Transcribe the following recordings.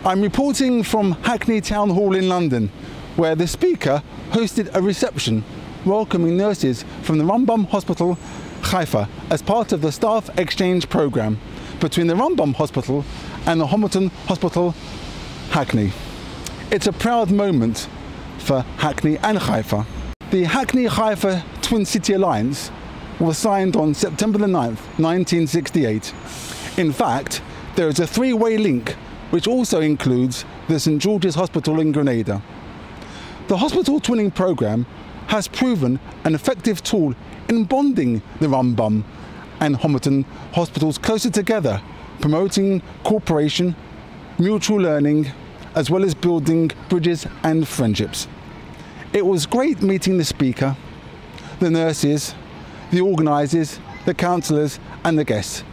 I'm reporting from Hackney Town Hall in London, where the speaker hosted a reception welcoming nurses from the Rambam Hospital, Haifa, as part of the staff exchange programme between the Rambam Hospital and the Homerton Hospital, Hackney. It's a proud moment for Hackney and Haifa. The Hackney-Haifa Twin City Alliance was signed on September the 9th, 1968. In fact, there is a three-way link which also includes the St George's Hospital in Grenada. The hospital twinning programme has proven an effective tool in bonding the Rambam and Homerton hospitals closer together, promoting cooperation, mutual learning, as well as building bridges and friendships. It was great meeting the speaker, the nurses, the organisers, the counsellors and the guests.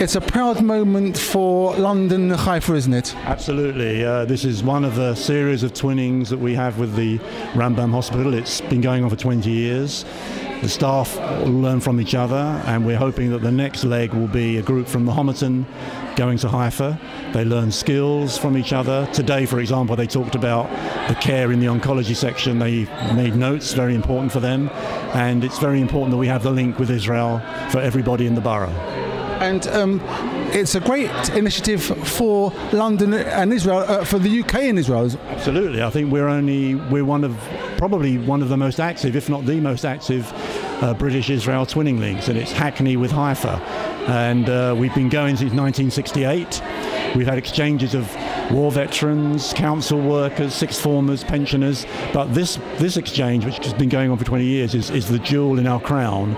It's a proud moment for London and Haifa, isn't it? Absolutely. This is one of the series of twinnings that we have with the Rambam Hospital. It's been going on for 20 years. The staff will learn from each other, and we're hoping that the next leg will be a group from the Homerton going to Haifa. They learn skills from each other. Today, for example, they talked about the care in the oncology section. They made notes, very important for them, and it's very important that we have the link with Israel for everybody in the borough. And it's a great initiative for London and Israel, for the UK and Israel. Absolutely. I think we're probably one of the most active, if not the most active, British-Israel twinning links, and it's Hackney with Haifa. And we've been going since 1968. We've had exchanges of war veterans, council workers, sixth formers, pensioners, but this exchange, which has been going on for 20 years, is the jewel in our crown,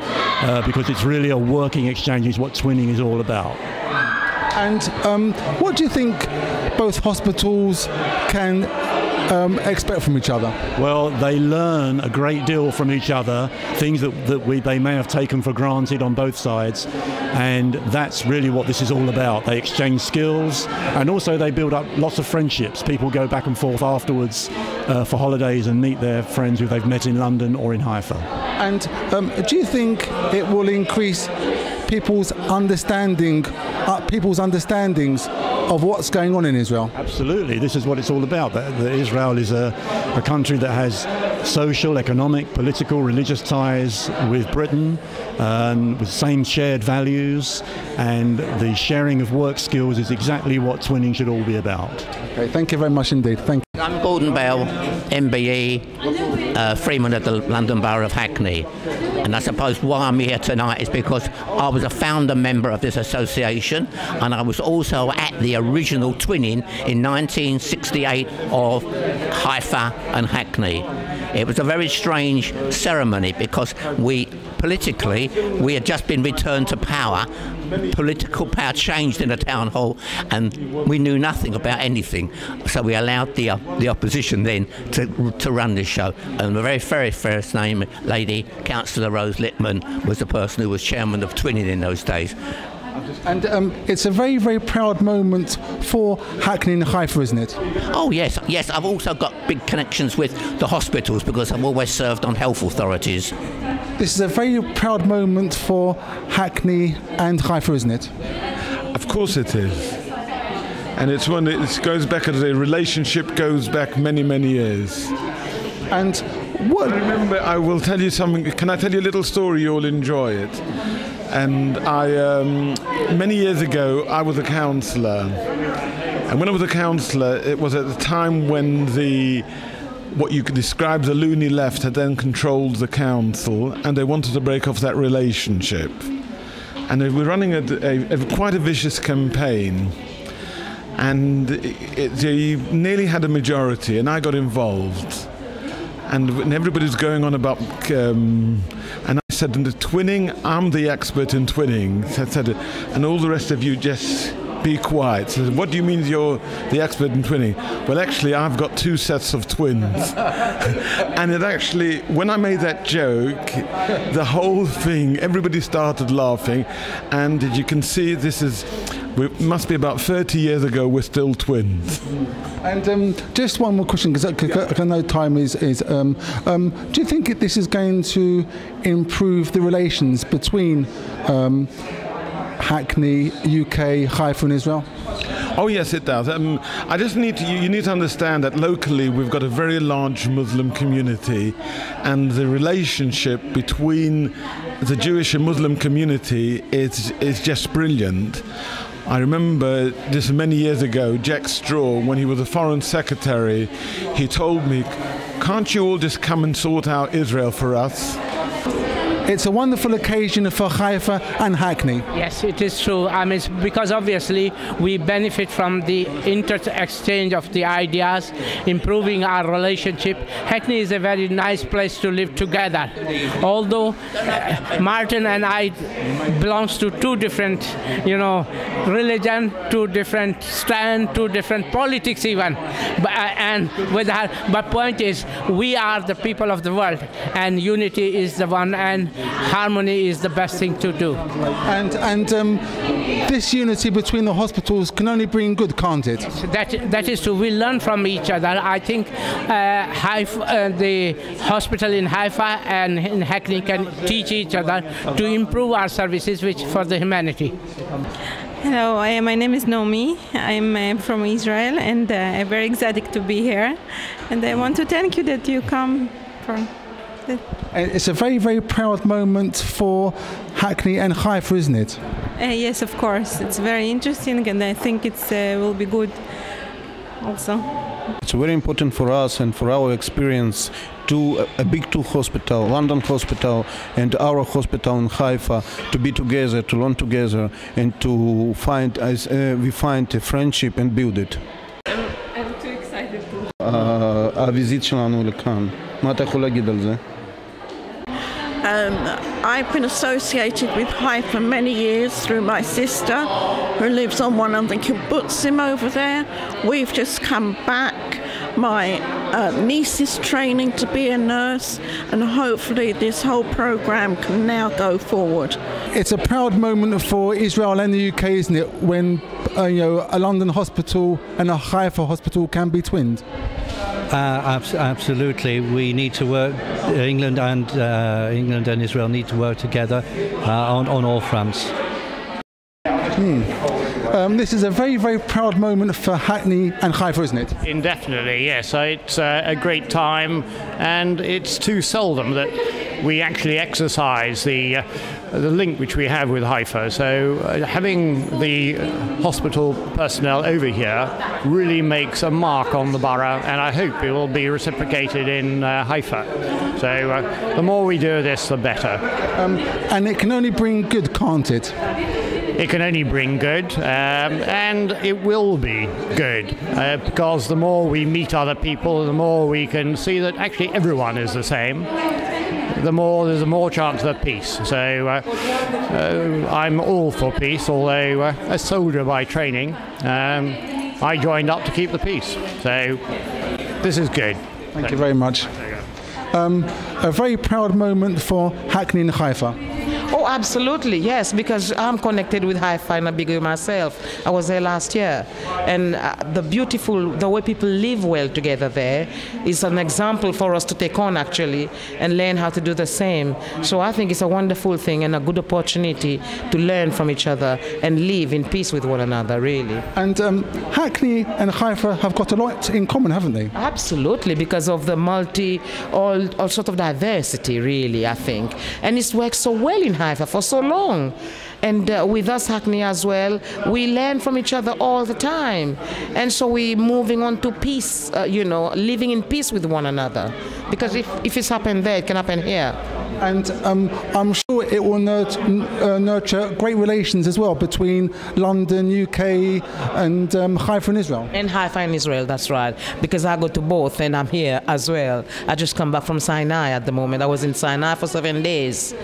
because it's really a working exchange. Is what twinning is all about. And what do you think both hospitals can expect from each other? Well, they learn a great deal from each other, things that they may have taken for granted on both sides, and that's really what this is all about. They exchange skills, and also they build up lots of friendships. People go back and forth afterwards for holidays and meet their friends who they've met in London or in Haifa. And do you think it will increase people's understandings of what's going on in Israel? Absolutely. This is what it's all about. That Israel is a country that has social, economic, political, religious ties with Britain, with same shared values, and the sharing of work skills is exactly what twinning should all be about. Okay, thank you very much indeed. Thank you. I'm Gordon Bell, MBE, Freeman of the London Borough of Hackney. And I suppose why I'm here tonight is because I was a founder member of this association, and I was also at the original twinning in 1968 of Haifa and Hackney. It was a very strange ceremony because politically we had just been returned to power. Political power changed in the town hall, and we knew nothing about anything. So we allowed the opposition then to run this show. And the very first name lady, Councillor Rose Littman, was the person who was chairman of twinning in those days. And it's a very, very proud moment for Hackney and Haifa, isn't it? Oh yes, yes. I've also got big connections with the hospitals because I've always served on health authorities. This is a very proud moment for Hackney and Haifa, isn't it? Of course it is. And it's one that goes back, the relationship goes back many, many years. And what? I remember, I will tell you something. Can I tell you a little story? You'll enjoy it. And many years ago, I was a councillor. And when I was a councillor, it was at the time when what you could describe as a loony left had then controlled the council, and they wanted to break off that relationship. And they were running quite a vicious campaign. And they nearly had a majority, and I got involved. And everybody was going on about, and I said, in the twinning, I'm the expert in twinning. I said, and all the rest of you just be quiet. So, what do you mean you're the expert in twinning? Well, actually, I've got 2 sets of twins. And it actually, when I made that joke, the whole thing, everybody started laughing. And as you can see, it must be about 30 years ago, we're still twins. And just one more question, because I know time is do you think this is going to improve the relations between Hackney, UK, Haifa and Israel? Oh yes, it does. I just need to. You need to understand that locally we've got a very large Muslim community, and the relationship between the Jewish and Muslim community is just brilliant. I remember this many years ago, Jack Straw, when he was a foreign secretary, he told me, "Can't you all just come and sort out Israel for us?" It's a wonderful occasion for Haifa and Hackney. Yes, it is true. I mean, because obviously we benefit from the exchange of the ideas, improving our relationship. Hackney is a very nice place to live together. Although Martin and I belongs to two different, religion, two different stand, two different politics even. But point is, we are the people of the world, and unity is the one, and harmony is the best thing to do. And this unity between the hospitals can only bring good, can't it? That is true. We learn from each other. I think the hospital in Haifa and in Hackney can teach each other to improve our services for the humanity. Hello, my name is Naomi. I'm from Israel, and I'm very excited to be here. And I want to thank you that you come for. It's a very, very proud moment for Hackney and Haifa, isn't it? Yes, of course. It's very interesting, and I think it will be good also. It's very important for us and for our experience to a big two hospital, London Hospital and our hospital in Haifa, to be together, to learn together, and to find, as we find, a friendship and build it. I'm too excited to. הוויזיט שלנו לכאן. מה אתה יכול להגיד על זה? I've been associated with Haifa many years through my sister, who lives on one of the kibbutzim over there. We've just come back. My niece is training to be a nurse, and hopefully this whole program can now go forward. It's a proud moment for Israel and the UK, isn't it, when a London hospital and a Haifa hospital can be twinned? Absolutely. We need to work. England and Israel need to work together on all fronts. This is a very, very proud moment for Hackney and Haifa, isn't it? Indefinitely, yes. It's a great time, and it's too seldom that we actually exercise the link which we have with Haifa. So having the hospital personnel over here really makes a mark on the borough, and I hope it will be reciprocated in Haifa. So the more we do this, the better. And it can only bring good, can't it? It can only bring good, and it will be good, because the more we meet other people, the more we can see that actually everyone is the same. There's a more chance of peace. So I'm all for peace, although a soldier by training, I joined up to keep the peace. So this is good. Thank you very much. A very proud moment for Hackney and Haifa. Oh, absolutely, yes, because I'm connected with Haifa in a big way myself. I was there last year, and the way people live well together there is an example for us to take on, actually, and learn how to do the same. So I think it's a wonderful thing and a good opportunity to learn from each other and live in peace with one another, really. And Hackney and Haifa have got a lot in common, haven't they? Absolutely, because of the all sort of diversity, really, I think. And it's worked so well in Haifa for so long. And with us, Hackney, as well, we learn from each other all the time. And so we're moving on to peace, living in peace with one another. Because if it's happened there, it can happen here. And I'm sure it will nurture great relations as well between London, UK, and Haifa and Israel. And Haifa and Israel, that's right. Because I go to both, and I'm here as well. I just come back from Sinai at the moment. I was in Sinai for 7 days.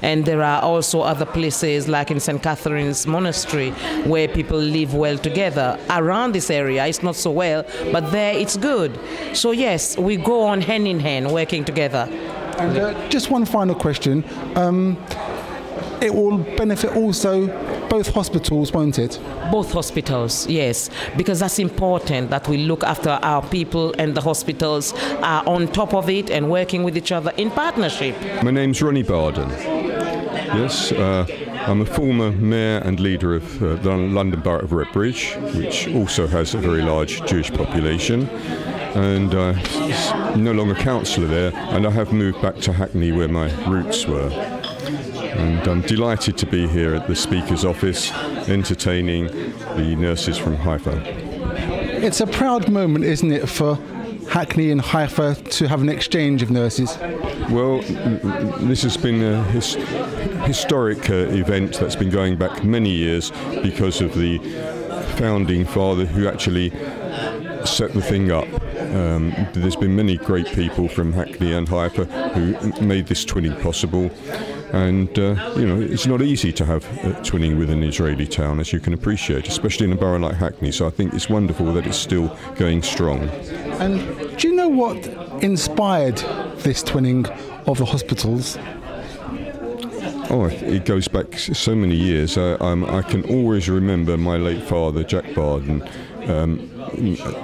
And there are also other places, like in St. Catherine's Monastery, where people live well together. Around this area, it's not so well, but there it's good. So yes, we go on hand in hand, working together. And just one final question. It will benefit also both hospitals, won't it? Both hospitals, yes, because that's important that we look after our people, and the hospitals are on top of it and working with each other in partnership. My name's Ronnie Barden. Yes, I'm a former mayor and leader of the London Borough of Redbridge, which also has a very large Jewish population, and no longer councillor there, and I have moved back to Hackney where my roots were. And I'm delighted to be here at the Speaker's office entertaining the nurses from Haifa. It's a proud moment, isn't it, for Hackney and Haifa to have an exchange of nurses? Well, this has been a historic event that's been going back many years because of the founding father who actually set the thing up. There's been many great people from Hackney and Haifa who made this twinning possible. And, it's not easy to have twinning with an Israeli town, as you can appreciate, especially in a borough like Hackney. So I think it's wonderful that it's still going strong. And do you know what inspired this twinning of the hospitals? Oh, it goes back so many years. I can always remember my late father, Jack Barden,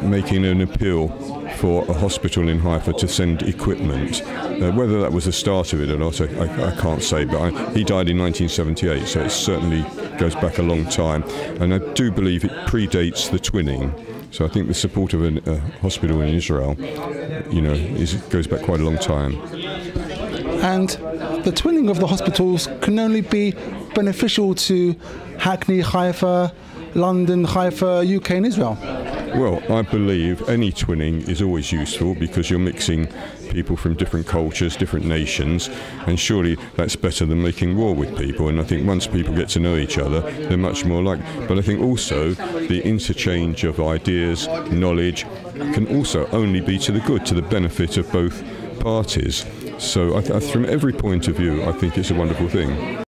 making an appeal for a hospital in Haifa to send equipment. Whether that was the start of it or not, I can't say, but he died in 1978, so it certainly goes back a long time. And I do believe it predates the twinning. So I think the support of a hospital in Israel, goes back quite a long time. And the twinning of the hospitals can only be beneficial to Hackney, Haifa, London, Haifa, UK and Israel. Well, I believe any twinning is always useful because you're mixing people from different cultures, different nations, and surely that's better than making war with people. And I think once people get to know each other, they're much more like. But I think also the interchange of ideas, knowledge, can also only be to the good, to the benefit of both parties. So from every point of view, I think it's a wonderful thing.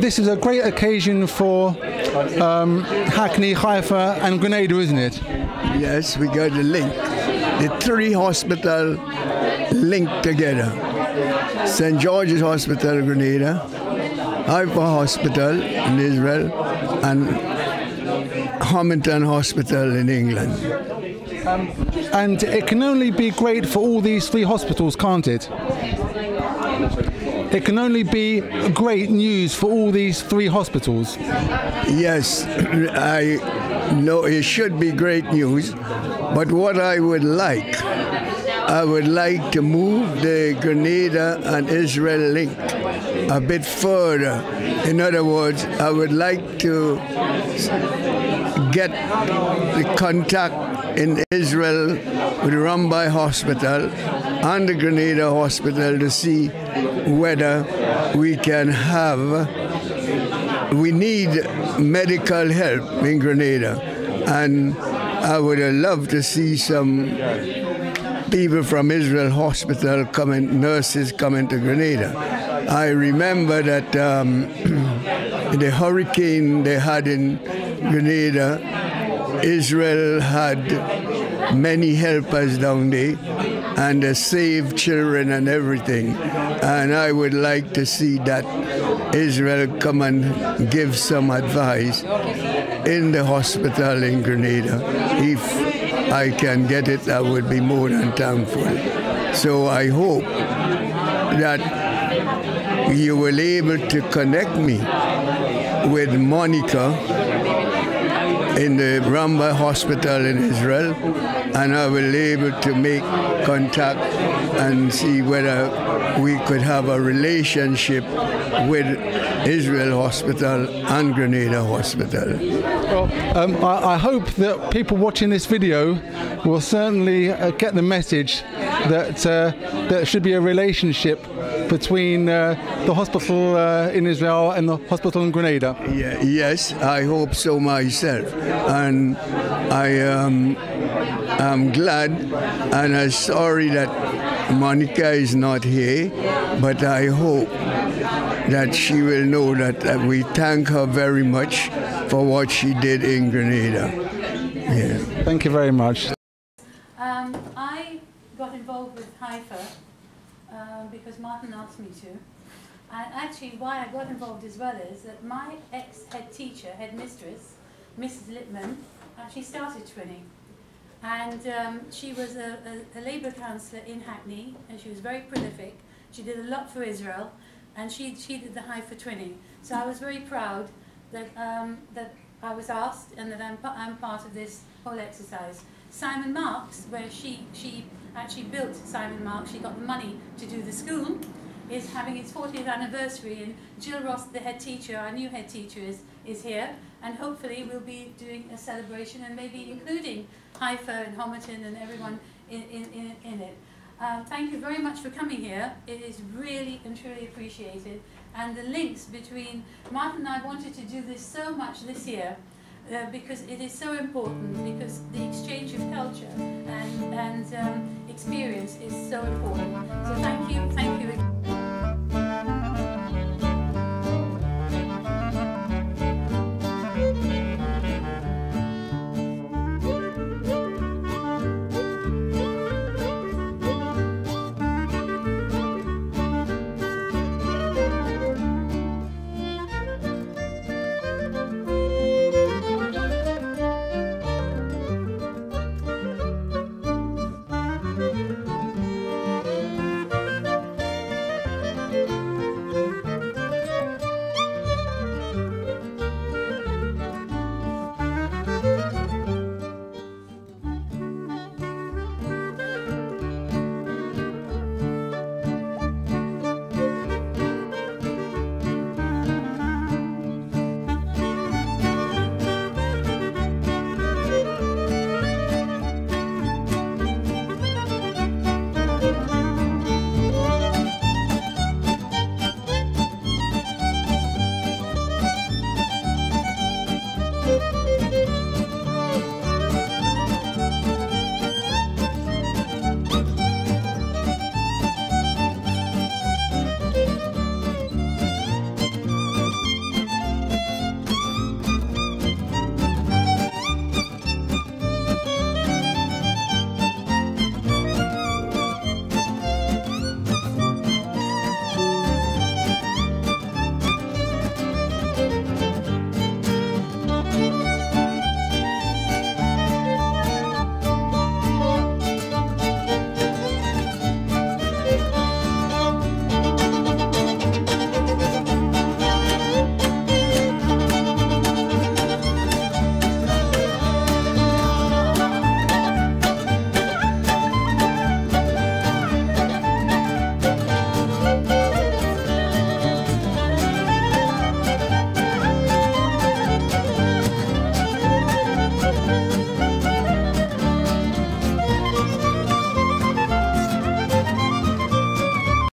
This is a great occasion for Hackney, Haifa and Grenada, isn't it? Yes, we got a link. The three hospitals linked together. St. George's Hospital, Grenada, Haifa Hospital in Israel, and Homerton Hospital in England. And it can only be great for all these three hospitals, can't it? It can only be great news for all these three hospitals. Yes, I know it should be great news, but what I would like to move the Grenada and Israel link a bit further. In other words, I would like to get the contact in Israel with Rambam Hospital and the Grenada Hospital to see whether we can we need medical help in Grenada, and I would love to see some people from Israel Hospital nurses coming to Grenada. I remember that the hurricane they had in Grenada, Israel had many helpers down there, and they saved children and everything. And I would like to see that Israel come and give some advice in the hospital in Grenada. If I can get it, I would be more than thankful. So I hope that you will be able to connect me with Monica in the Rambam Hospital in Israel, and I will be able to make contact and see whether we could have a relationship with Israel Hospital and Grenada Hospital. Well, I hope that people watching this video will certainly get the message that there should be a relationship between the hospital in Israel and the hospital in Grenada. Yeah, yes, I hope so myself. And I am glad and I'm sorry that Monica is not here, but I hope that she will know that we thank her very much for what she did in Grenada. Yeah. Thank you very much. I got involved with Haifa because Martin asked me to. And actually why I got involved as well is that my ex-head teacher, headmistress, Mrs. Littman, actually started twinning. And she was a Labour councillor in Hackney, and she was very prolific. She did a lot for Israel, and she did the Haifa twinning. So I was very proud that that I was asked, and that I'm part of this whole exercise. Simon Marks, where she actually built Simon Marks, she got the money to do the school, is having its 40th anniversary, and Jill Ross, the head teacher, our new head teacher, is here, and hopefully we'll be doing a celebration and maybe including Haifa and Homerton and everyone in it. Thank you very much for coming here. It is really and truly appreciated. And the links between, Martin and I wanted to do this so much this year because it is so important, because the exchange of culture and experience is so important. So thank you.